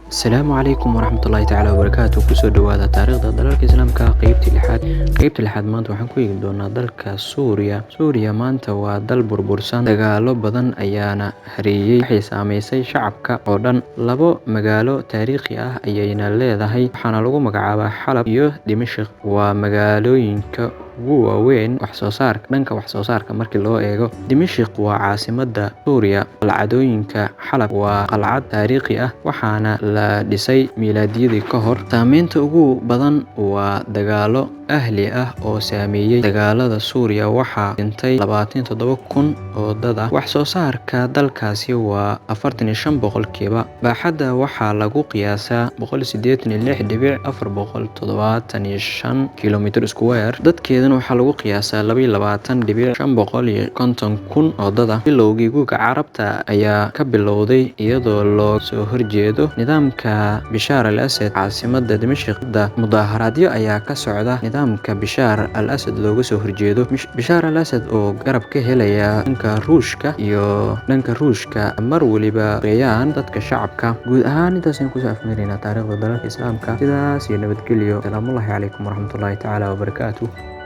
Asalaamu calaykum waraxmatullaahi tacaala wabarakaatuh. Kusoo dhawaada taariikhda dalalka Islaamka qeybtii lixaad. Qeybta lixaad maanta waxaan ku eegi doonaa dalka Suuriya. Suuriya maanta waa dal burbursan, dagaallo badan ayaana hareeyay, waxay saameysay shacabka oo dhan. Labo magaalo taariikhi ah ayayna leedahay, waxaana lagu magacaabaa Xalab iyo Dimashq. Waa magaalooyinka ugu waaweyn dhanka wax soo saarka markii loo eego. Dimashq waa caasimadda Suuriya. Qalcadooyinka Xalab waa qalcad taariikhi ah, waxaana la dhisay miilaadiyadii ka hor. Saameynta ugu badan waa dagaallo ahli ah oo saameeyay. Dagaalada Suuriya waxaa dhintay 27,000 oo dad ah. Wax soo saarka dalkaasi waa 45%. Baaxadda waxaa lagu qiyaasaa 186,475 kiiloomitir iskuweer. Dadkeedana waxaa lagu qiyaasaa 22,550,000 oo dad ah. Bilowgii guurka Carabta ayaa ka bilowday iyadoo loo soo horjeedo nidaamka Bashaar al-Assad. Caasimadda Dimashq mudaharaadyo ayaa ka socda nidaamka Bashaar al-Assad looga soo horjeedo. Bashaar al-Assad oo garab ka helaya dhanka Ruushka mar waliba reeyaan dadka shacabka. Guud ahaan intaas ayaan kusoo afmeeraynaa taariikhda dalalka Islaamka. Sidaas iyo nabadgelyo. Asalaamu calaykum waraxmatullaahi tacaala wabarakaatuh.